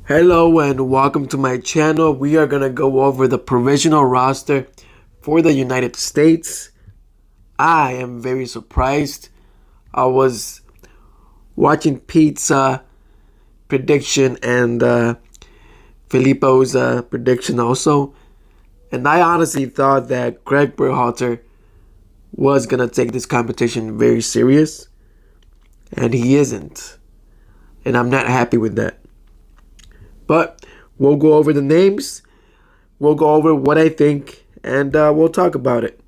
Hello and welcome to my channel. We are going to go over the provisional roster for the United States. I am very surprised. I was watching Pete's prediction and Filippo's prediction also. And I honestly thought that Greg Berhalter was going to take this competition very serious. And he isn't. And I'm not happy with that. But we'll go over the names, we'll go over what I think, and we'll talk about it.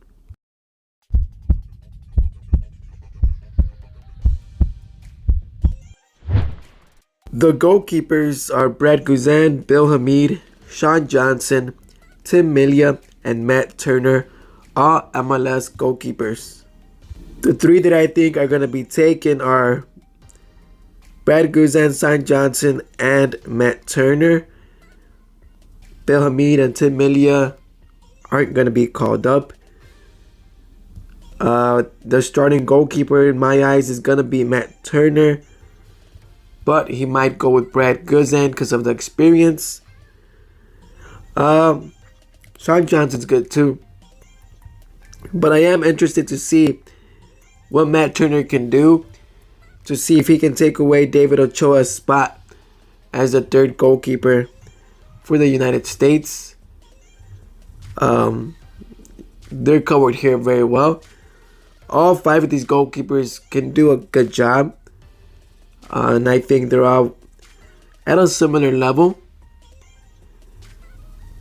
The goalkeepers are Brad Guzan, Bill Hamid, Sean Johnson, Tim Melia, and Matt Turner, all MLS goalkeepers. The three that I think are going to be taken are Brad Guzan, Sean Johnson, and Matt Turner. Bill Hamid and Tim Melia aren't going to be called up. The starting goalkeeper in my eyes is going to be Matt Turner. But he might go with Brad Guzan because of the experience. Sean Johnson's good too. But I am interested to see what Matt Turner can do, to see if he can take away David Ochoa's spot as the third goalkeeper for the United States. They're covered here very well. All five of these goalkeepers can do a good job. And I think they're all at a similar level.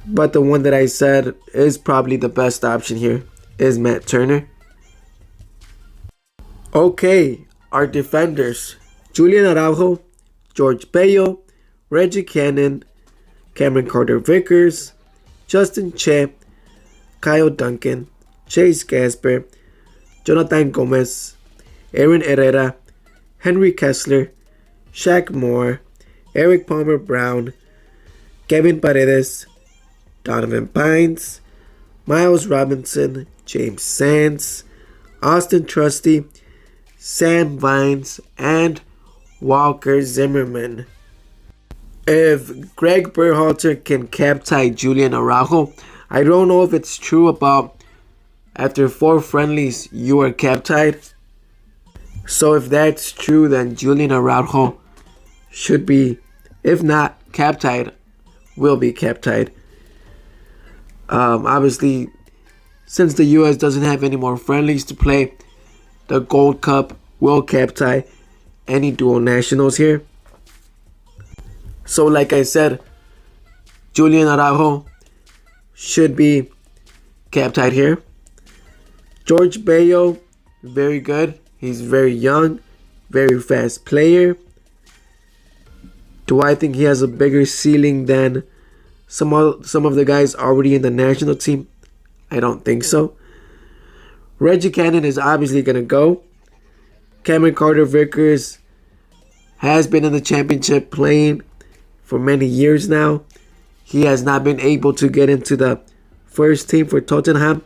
But the one that I said is probably the best option here is Matt Turner. Okay, our defenders: Julian Araujo, George Bello, Reggie Cannon, Cameron Carter-Vickers, Justin Che, Kyle Duncan, Chase Gasper, Jonathan Gomez, Aaron Herrera, Henry Kessler, Shaq Moore, Eric Palmer Brown, Kevin Paredes, Donovan Pines, Miles Robinson, James Sands, Austin Trusty, Sam Vines, and Walker Zimmerman. If Greg Berhalter can captain Julian Araujo, I don't know if it's true about after 4 friendlies you are captained. So if that's true, then Julian Araujo should be, if not captained, will be captained. Obviously, since the US doesn't have any more friendlies to play, the Gold Cup will captain any dual nationals here. So like I said, Julian Araujo should be captained here. George Bello, very good. He's very young, very fast player. Do I think he has a bigger ceiling than some of the guys already in the national team? I don't think so. Reggie Cannon is obviously going to go. Cameron Carter-Vickers has been in the championship playing for many years now. He has not been able to get into the first team for Tottenham.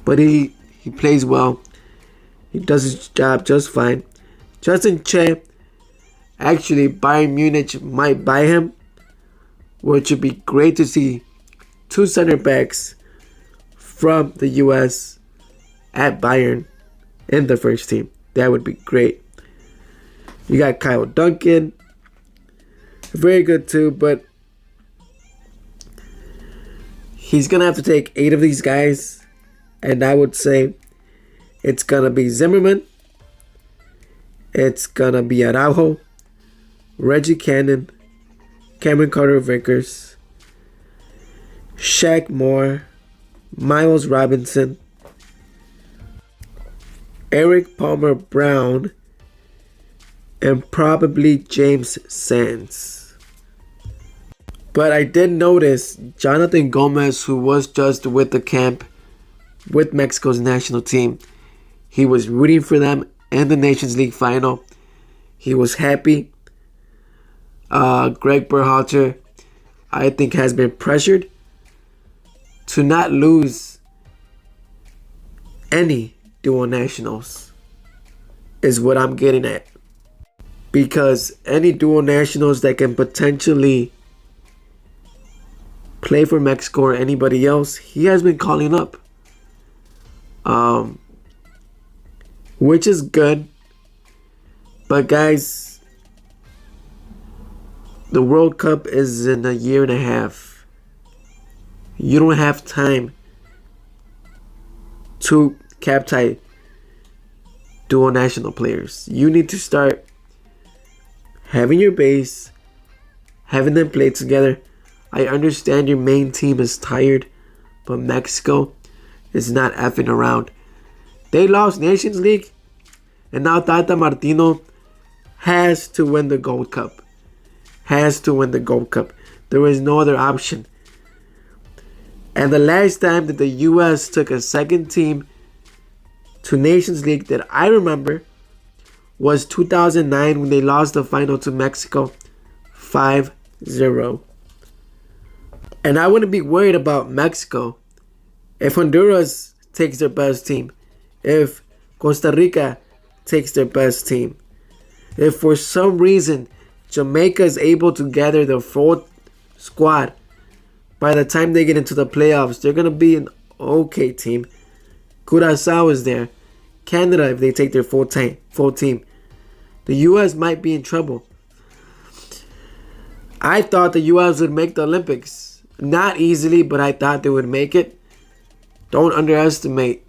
But he plays well. He does his job just fine. Justin Che, actually Bayern Munich might buy him, which would be great to see 2 center backs from the US at Bayern in the first team. That would be great. You got Kyle Duncan, very good too, but he's gonna have to take 8 of these guys, and I would say it's gonna be Zimmerman, it's gonna be Araujo, Reggie Cannon, Cameron Carter-Vickers, Shaq Moore, Miles Robinson, Eric Palmer Brown, and probably James Sands. But I did notice Jonathan Gomez, who was just with the camp with Mexico's national team, he was rooting for them in the Nations League final. He was happy. Greg Berhalter, I think, has been pressured to not lose any dual nationals, is what I'm getting at. because any dual nationals that can potentially play for Mexico or anybody else, he has been calling up. Which is good. But guys, the World Cup is in a year and a half. You don't have time to capture dual national players. You need to start having your base, having them play together. I understand your main team is tired, but Mexico is not effing around. They lost Nations League, and now Tata Martino has to win the Gold Cup. Has to win the Gold Cup. There is no other option. And the last time that the US took a second team to Nations League that I remember was 2009 when they lost the final to Mexico 5-0. And I wouldn't be worried about Mexico if Honduras takes their best team, if Costa Rica takes their best team, if for some reason Jamaica is able to gather their full squad. By the time they get into the playoffs, they're going to be an okay team. Curaçao is there. Canada, if they take their full team. The U.S. might be in trouble. I thought the U.S. would make the Olympics. Not easily, but I thought they would make it. Don't underestimate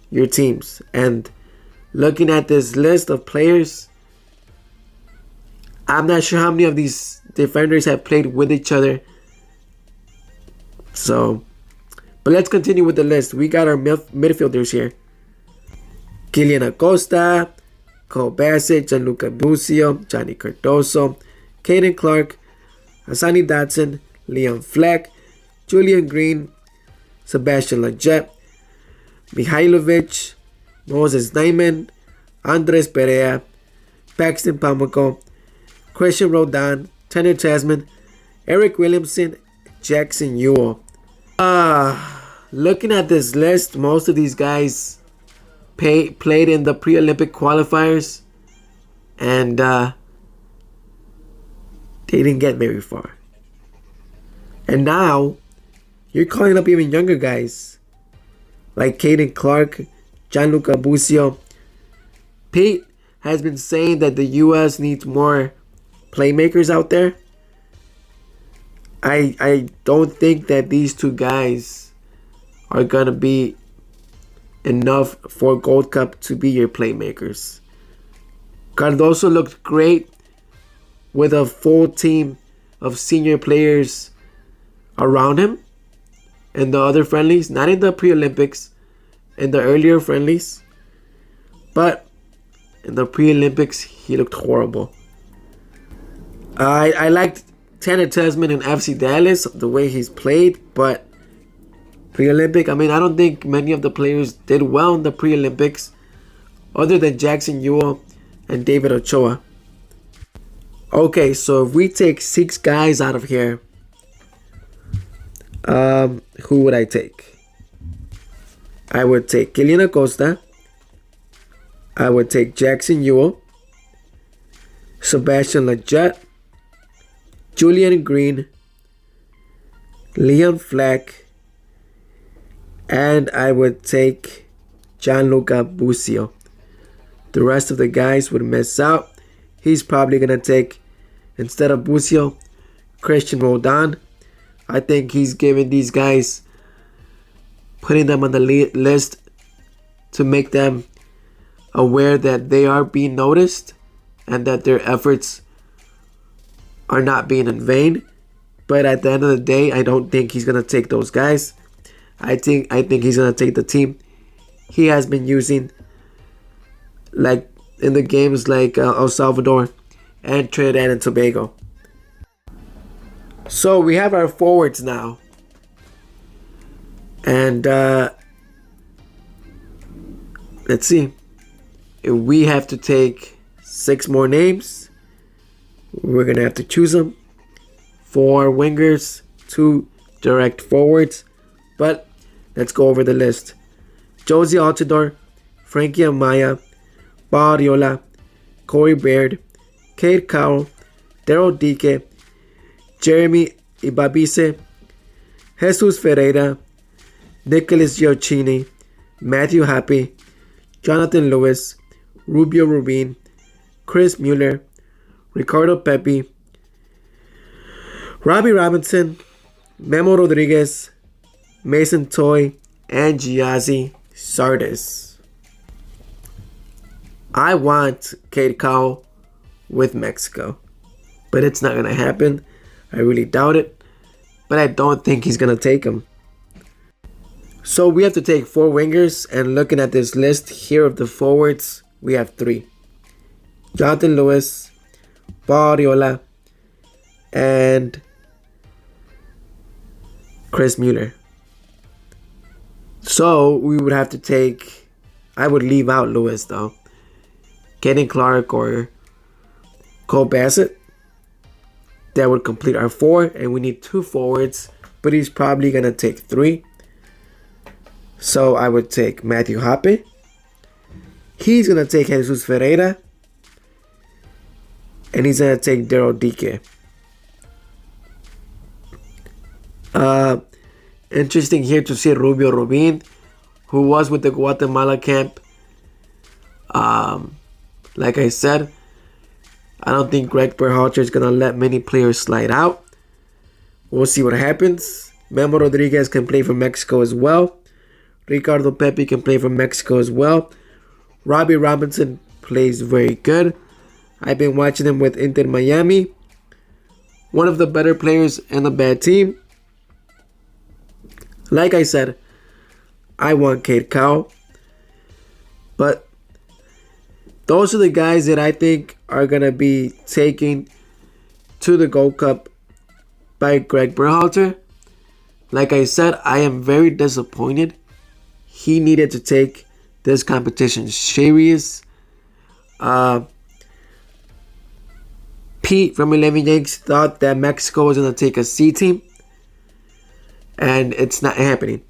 your teams. And looking at this list of players, I'm not sure how many of these defenders have played with each other. So, but let's continue with the list. We got our midfielders here. Kylian Acosta, Cole Bassett, Gianluca Busio, Johnny Cardoso, Caden Clark, Hassani Dotson, Leon Fleck, Julian Green, Sebastian Lletget, Mihailovic, Moses Naiman, Andres Perea, Paxton Pamako, Christian Roldan, Tanner Tasman, Eric Williamson, Jackson Ewell. Looking at this list, most of these guys played in the pre-Olympic qualifiers, and they didn't get very far. And now you're calling up even younger guys like Caden Clark, Gianluca Busio. Pete has been saying that the U.S. needs more playmakers out there. I don't think that these two guys are going to be enough for Gold Cup to be your playmakers. Cardoso looked great with a full team of senior players around him in the other friendlies, not in the pre-Olympics, in the earlier friendlies. But in the pre-Olympics, he looked horrible. I liked Tanner Tasman in FC Dallas, the way he's played, but pre-Olympic, I don't think many of the players did well in the pre-Olympics other than Jackson Ewell and David Ochoa. Okay, so if we take 6 guys out of here, who would I take? I would take Kylian Acosta. I would take Jackson Ewell, Sebastian Lletget, Julian Green, Leon Fleck, and I would take Gianluca Busio. The rest of the guys would miss out. He's probably going to take, instead of Busio, Christian Roldan. I think he's giving these guys, putting them on the list to make them aware that they are being noticed and that their efforts are not being in vain. But at the end of the day, I don't think he's going to take those guys. I think he's going to take the team he has been using, like in the games like El Salvador and Trinidad and Tobago. So we have our forwards now. And let's see. If we have to take 6 more names, we're going to have to choose them. 4 wingers, 2 direct forwards. But let's go over the list. Josie Altidore, Frankie Amaya, Paul Ariola, Corey Baird, Cade Cowell, Daryl Dike, Jeremy Ibabise, Jesus Ferreira, Nicholas Gioacchini, Matthew Happy, Jonathan Lewis, Rubio Rubin, Chris Mueller, Ricardo Pepi, Robbie Robinson, Memo Rodriguez, Mason Toy, and Giazzi Sardis. I want Cade Cowell with Mexico, but it's not going to happen. I really doubt it, but I don't think he's going to take him. So we have to take 4 wingers, and looking at this list here of the forwards, we have 3. Jonathan Lewis, Paul Arriola, and Chris Mueller. So we would have to take, I would leave out Lewis though. Caden Clark or Cole Bassett. That would complete our 4, and we need 2 forwards, but he's probably going to take 3. So I would take Matthew Hape. He's going to take Jesus Ferreira. And he's going to take Daryl Dike. Interesting here to see Rubio Rubin, who was with the Guatemala camp. Like I said, I don't think Greg Berhalter is going to let many players slide out. We'll see what happens. Memo Rodriguez can play for Mexico as well. Ricardo Pepi can play for Mexico as well. Robbie Robinson plays very good. I've been watching him with Inter Miami. One of the better players in a bad team. Like I said, I want Cade Cowell. But those are the guys that I think are going to be taken to the Gold Cup by Greg Berhalter. Like I said, I am very disappointed. He needed to take this competition serious. Pete from 11 Yanks thought that Mexico was going to take a C team. And it's not happening.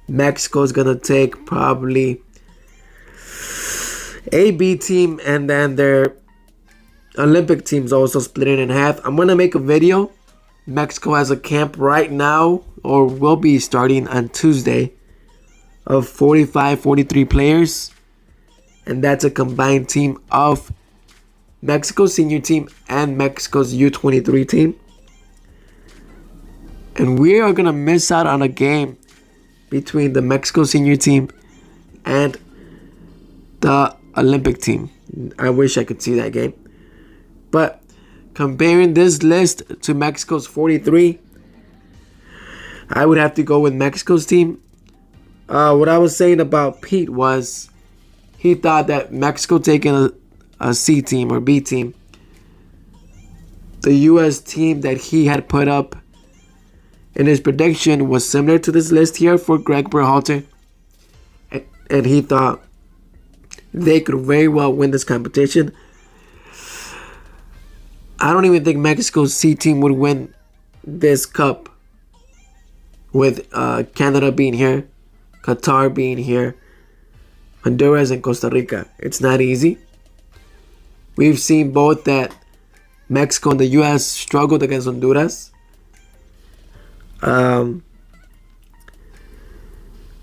Mexico is going to take probably a B team, and then their Olympic team's also split it in half. I'm going to make a video. Mexico has a camp right now, or will be starting on Tuesday, of 43 players. And that's a combined team of Mexico's senior team and Mexico's U23 team. And we are going to miss out on a game between the Mexico senior team and the Olympic team. I wish I could see that game. But comparing this list to Mexico's 43, I would have to go with Mexico's team. What I was saying about Pete was he thought that Mexico taking a C team or B team, the U.S. team that he had put up in his prediction was similar to this list here for Greg Berhalter. And he thought they could very well win this competition. I don't even think Mexico's C team would win this cup with Canada being here, Qatar being here, Honduras and Costa Rica. It's not easy. We've seen both that Mexico and the U.S. struggled against Honduras.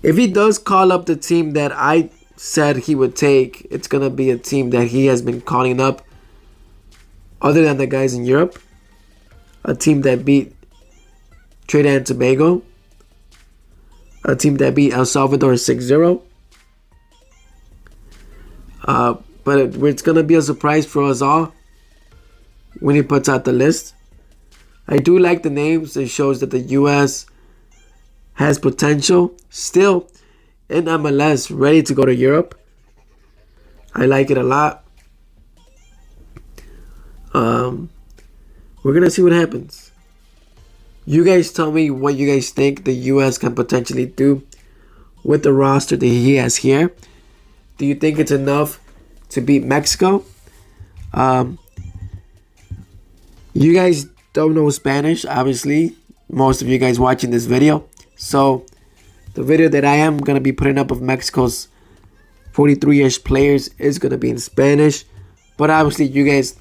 If he does call up the team that I said he would take, it's going to be a team that he has been calling up other than the guys in Europe. A team that beat Trinidad and Tobago. A team that beat El Salvador 6-0. But it's going to be a surprise for us all when he puts out the list. I do like the names. It shows that the U.S. has potential still in MLS, ready to go to Europe. I like it a lot. We're going to see what happens. You guys tell me what you guys think the U.S. can potentially do with the roster that he has here. Do you think it's enough to beat Mexico? You guys don't know Spanish, obviously. Most of you guys watching this video. So the video that I am going to be putting up of Mexico's 43-ish players is going to be in Spanish. But obviously you guys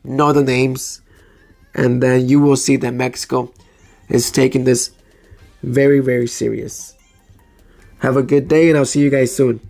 know the names, and then you will see that Mexico is taking this very, very serious. Have a good day, and I'll see you guys soon.